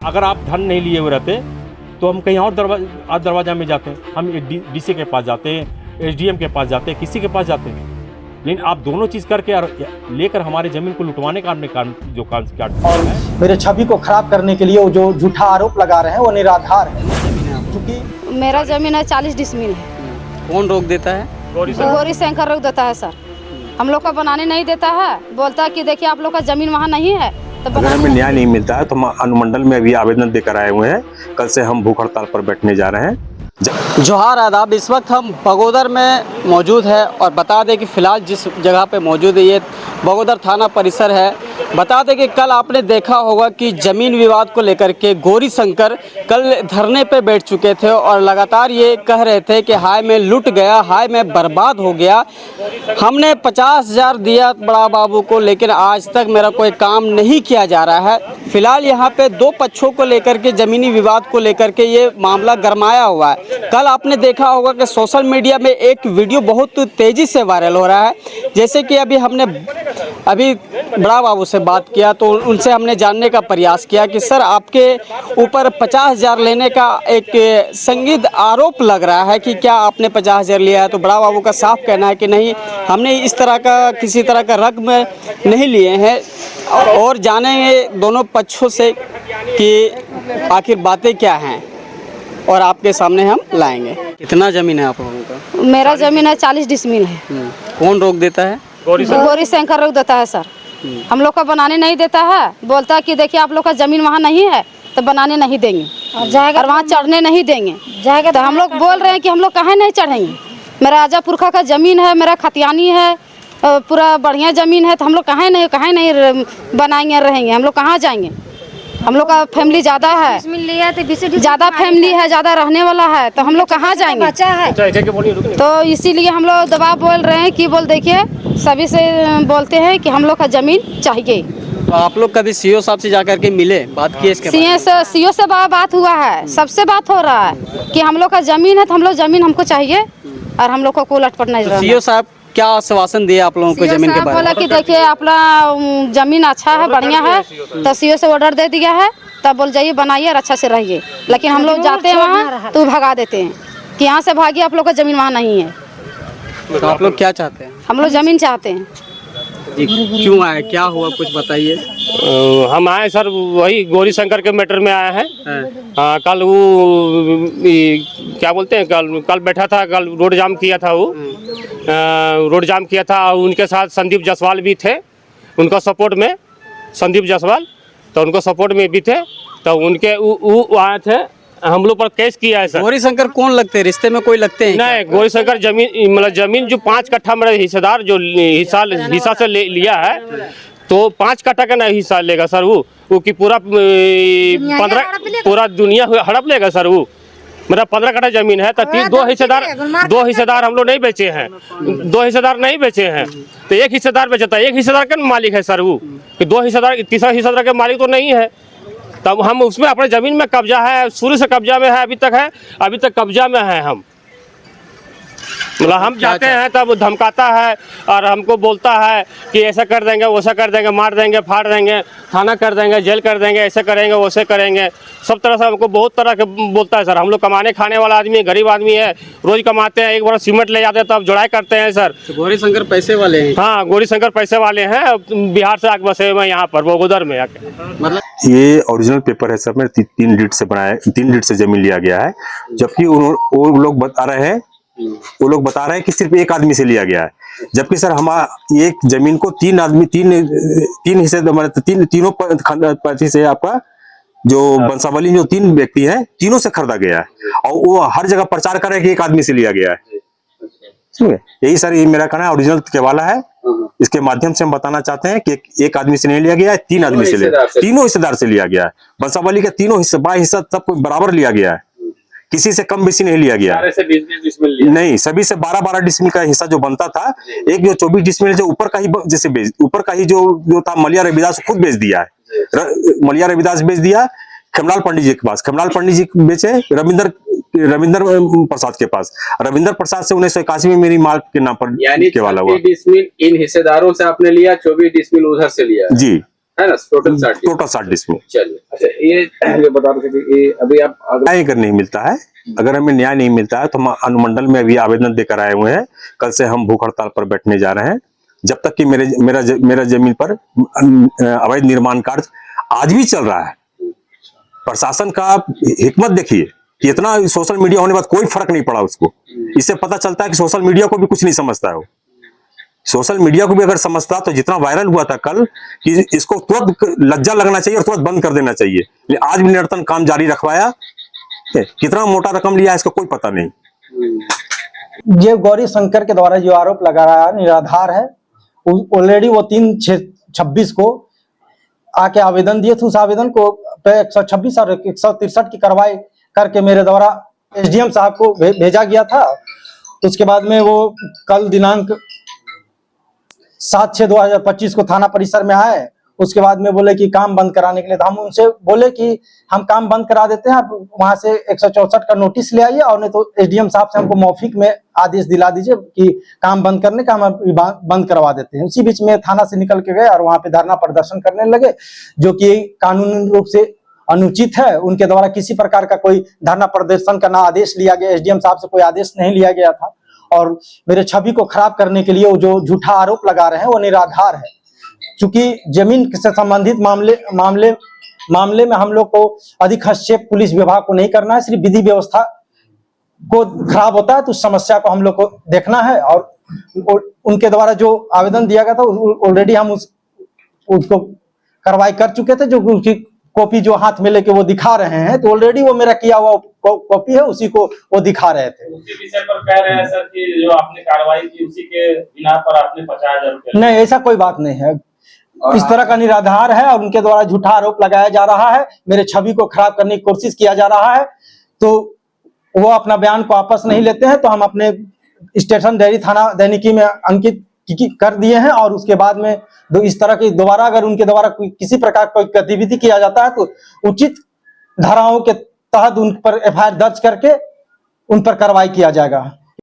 अगर आप धन नहीं लिए हुए रहते तो हम कहीं और दरवाजा में जाते हैं, हम डीसी के पास जाते हैं, एसडीएम के पास जाते हैं, किसी के पास जाते हैं। लेकिन आप दोनों चीज़ करके और लेकर हमारे ज़मीन को लुटवाने का आपने जो काम किया और मेरे छवि को खराब करने के लिए वो जो झूठा आरोप लगा रहे हैं वो निराधार है। क्योंकि मेरा ज़मीन है 40 डिसमिल है। कौन रोक देता है? गौरी शंकर रोक देता है सर। हम लोग का बनाने नहीं देता है, बोलता है कि देखिए आप लोग का ज़मीन वहाँ नहीं है तो अगर हमें न्याय नहीं मिलता है तो हम अनुमंडल में अभी आवेदन देकर आए हुए हैं। कल से हम भूख हड़ताल पर बैठने जा रहे हैं। जोहार आदाब। इस वक्त हम बगोदर में मौजूद है और बता दें कि फ़िलहाल जिस जगह पे मौजूद है ये बगोदर थाना परिसर है। बता दें कि कल आपने देखा होगा कि ज़मीन विवाद को लेकर के गौरी शंकर कल धरने पे बैठ चुके थे और लगातार ये कह रहे थे कि हाय मैं लुट गया, हाय मैं बर्बाद हो गया। हमने 50,000 दिया बड़ा बाबू को, लेकिन आज तक मेरा कोई काम नहीं किया जा रहा है। फ़िलहाल यहाँ पे दो पक्षों को लेकर के ज़मीनी विवाद को लेकर के ये मामला गरमाया हुआ है। कल आपने देखा होगा कि सोशल मीडिया में एक वीडियो बहुत तेज़ी से वायरल हो रहा है। जैसे कि हमने बड़ा बाबू से बात किया तो उनसे हमने जानने का प्रयास किया कि सर आपके ऊपर 50,000 लेने का एक संदिग्ध आरोप लग रहा है कि क्या आपने 50,000 लिया है। तो बड़ा बाबू का साफ कहना है कि नहीं, हमने इस तरह का किसी तरह का रकम नहीं लिए हैं। और जानेंगे दोनों पक्षों से कि आखिर बातें क्या हैं और आपके सामने हम लाएंगे। कितना ज़मीन है आप लोगों का? मेरा ज़मीन है 40 डिसमिल है। कौन रोक देता है? गौरी शंकर रोक देता है सर। हम लोग का बनाने नहीं देता है, बोलता है कि देखिए आप लोग का ज़मीन वहाँ नहीं है तो बनाने नहीं देंगे और वहाँ चढ़ने नहीं देंगे जाएगा। तो हम लोग बोल रहे हैं कि हम लोग कहाँ नहीं चढ़ेंगे। मेरा आजा पुरखा का ज़मीन है, मेरा खतियानी है, पूरा बढ़िया ज़मीन है, तो हम लोग कहाँ नहीं बनाएंगे रहेंगे। हम लोग कहाँ जाएंगे? हम लोग का फैमिली ज़्यादा है, ज़्यादा फैमिली है, ज़्यादा रहने वाला है, तो हम लोग कहाँ जाएंगे? तो इसीलिए हम लोग दबाव बोल रहे हैं कि देखिए सभी से बोलते हैं कि हम लोग का ज़मीन चाहिए। तो आप लोग कभी सीओ साहब से जाकर के मिले, बात किए इसके बारे में? सीओ से बात हुआ है, सबसे बात हो रहा है कि हम लोग का ज़मीन है तो हम लोग ज़मीन हमको चाहिए और हम लोग को कोई लटपट नहीं रहना। सीओ साहब क्या आश्वासन दिया आप लोगों को ज़मीन के बारे में? बोला कि देखिए अपना ज़मीन अच्छा है, बढ़िया है, तो सीओ से ऑर्डर दे दिया है, तब बोल जाइए बनाइए और अच्छा से रहिए। लेकिन हम लोग जाते हैं वहाँ तो भगा देते हैं कि यहाँ से भागिए, आप लोग का ज़मीन वहाँ नहीं है। तो आप लोग क्या चाहते हैं? हम लोग ज़मीन चाहते हैं। क्यों आए, क्या हुआ, कुछ बताइए। हम आए सर वही गौरी शंकर के मैटर में आए हैं। हाँ, कल वो क्या बोलते हैं, कल बैठा था, कल रोड जाम किया था, वो रोड जाम किया था। उनके साथ संदीप जायसवाल भी थे, उनका सपोर्ट में संदीप जायसवाल, तो उनको सपोर्ट में भी थे, तो उनके वो आए थे, हम लोग पर केस किया है सर। गौरी शंकर कौन लगते हैं, रिश्ते में कोई लगते हैं? नहीं, गौरी शंकर जमीन जो 5 कट्ठा मेरा हिस्सेदार जो हिस्सा से लिया है, तो 5 कट्ठा का ना हिस्सा लेगा सर वो कि पूरा 15 पूरा दुनिया हड़प लेगा सर। वो मेरा 15 कट्ठा जमीन है, तो दो हिस्सेदार हम लोग नहीं बेचे हैं, 2 हिस्सेदार नहीं बेचे हैं, तो एक हिस्सेदार बेचता है। एक हिस्सेदार का मालिक है सर वो, कि 2 हिस्सेदार, तीसरा हिस्सेदार का मालिक तो नहीं है। तब हम उसमें अपने ज़मीन में कब्जा है, शुरू से कब्जा में है, अभी तक कब्जा में है। मतलब हम जाते हैं तब धमकाता है और हमको बोलता है कि ऐसा कर देंगे, वैसा कर देंगे, मार देंगे, फाड़ देंगे, थाना कर देंगे, जेल कर देंगे, ऐसे करेंगे, वैसे करेंगे, सब तरह से हमको बहुत तरह के बोलता है सर। हम लोग कमाने खाने वाला आदमी, गरीब आदमी है, रोज कमाते हैं, एक बार सीमेंट ले जाते हैं तब जुड़ाई करते हैं सर। तो गौरी शंकर पैसे वाले हैं? हाँ, गौरी शंकर पैसे वाले हैं, बिहार से आके बसे हुए यहाँ पर बगोदर में आके। मतलब ये ओरिजिनल पेपर है सर, मेरे 3 डीड से बनाया, 3 डीड से जमीन लिया गया है। जबकि वो लोग बता रहे हैं कि सिर्फ एक आदमी से लिया गया है, जबकि सर हमारा एक जमीन को 3 आदमी, 3 हिस्से, तीनों पार्टी से आपका जो बंसावली जो 3 व्यक्ति हैं, तीनों से खरीदा गया है और वो हर जगह प्रचार कर रहे हैं कि एक आदमी से लिया गया है। यही सर ये मेरा कहना है, ओरिजिनल के वाला है। इसके माध्यम से हम बताना चाहते हैं कि एक आदमी से नहीं लिया गया है, 3 आदमी से लिया, तीनों हिस्सेदार से लिया गया है। बंसावली के तीनों हिस्सा, बड़ा हिस्सा सबको बराबर लिया गया है, किसी से कम बेसी नहीं लिया गया। नहीं, सभी से 12-12 डिसमिल का हिस्सा जो बनता था, एक जो 24 डिसमिल जो ऊपर का ही जो था, मलिया रविदास खुद बेच दिया है। मलिया रविदास बेच दिया खेमलाल पंडित जी के पास, खेमलाल पंडित जी बेचे रविंदर प्रसाद के पास, रविंदर प्रसाद से 1981 में मेरी माल के नाम पर केवाला हुआ। डिसमिल इन हिस्सेदारों से आपने लिया, 24 डिसमिल उधर से लिया जी। है ना, टोटल 60 टोटल 60 डिसमिल। चलिए, अच्छा ये बता रहे थे कि ये अभी आप न्याय अगर नहीं मिलता है, अगर हमें न्याय नहीं मिलता है तो हम अनुमंडल में अभी आवेदन देकर आए हुए हैं। कल से हम भूख हड़ताल पर बैठने जा रहे हैं जब तक कि मेरा जमीन पर अवैध निर्माण कार्य आज भी चल रहा है। प्रशासन का हिकमत देखिए कि इतना सोशल मीडिया होने के बाद कोई फर्क नहीं पड़ा उसको। इससे पता चलता है कि सोशल मीडिया को भी कुछ नहीं समझता है वो। सोशल मीडिया को भी अगर समझता तो जितना वायरल हुआ था कल कि इसको तुरंत लज्जा लगना चाहिए और तुरंत बंद कर देना चाहिए, लेकिन आज भी निरंतर काम जारी रखवाया। कितना मोटा रकम लिया है इसका कोई पता नहीं। ये गौरी शंकर के द्वारा जो आरोप लगा रहा है निराधार है। ऑलरेडी वो 3/6/26 को आके आवेदन दिए थे। उस आवेदन को 126 और 163 की कार्रवाई करके मेरे द्वारा एसडीएम साहब को भेजा गया था। उसके बाद में वो कल दिनांक 7/6/2025 को थाना परिसर में आए। उसके बाद में बोले कि काम बंद कराने के लिए, तो हम उनसे बोले कि हम काम बंद करा देते हैं, आप वहां से 164 का नोटिस ले आइए और नहीं तो एसडीएम साहब से हमको मौखिक में आदेश दिला दीजिए कि काम बंद करने का, हम बंद करवा देते हैं। उसी बीच में थाना से निकल के गए और वहां पे धरना प्रदर्शन करने लगे, जो कि कानूनी रूप से अनुचित है। उनके द्वारा किसी प्रकार का कोई धरना प्रदर्शन का ना आदेश लिया गया, एसडीएम साहब से कोई आदेश नहीं लिया गया था। और मेरे छवि को खराब करने के लिए वो जो झूठा आरोप लगा रहे हैं वो निराधार है। चूंकि जमीन से संबंधित मामले में हम लोग को अधिक हस्तक्षेप पुलिस विभाग को नहीं करना है, सिर्फ विधि व्यवस्था को खराब होता है तो उस समस्या को हम लोग को देखना है। और उनके द्वारा जो आवेदन दिया गया था ऑलरेडी हम उसको कार्रवाई कर चुके थे। जो उसकी कॉपी जो हाथ में लेके वो दिखा रहे हैं, तो ऑलरेडी वो मेरा किया हुआ कॉपी है, उसी को वो दिखा रहे थे। उसी विषय पर कह रहे हैं सर कि जो आपने कार्रवाई की उसी के बिना पर आपने 50,000 रुपया। नहीं, ऐसा कोई बात नहीं है। इस तरह का निराधार है और उनके द्वारा झूठा आरोप लगाया जा रहा है, मेरे छवि को खराब करने की कोशिश किया जा रहा है। तो वो अपना बयान को वापस नहीं लेते हैं, तो हम अपने स्टेशन डायरी थाना दैनिकी में अंकित कर दिए हैं। और उसके बाद में इस तरह की दोबारा अगर उनके द्वारा किसी प्रकार कोई गतिविधि किया जाता है तो उचित धाराओं के तहत उन पर एफआईआर दर्ज करके उन पर कार्रवाई किया जाएगा।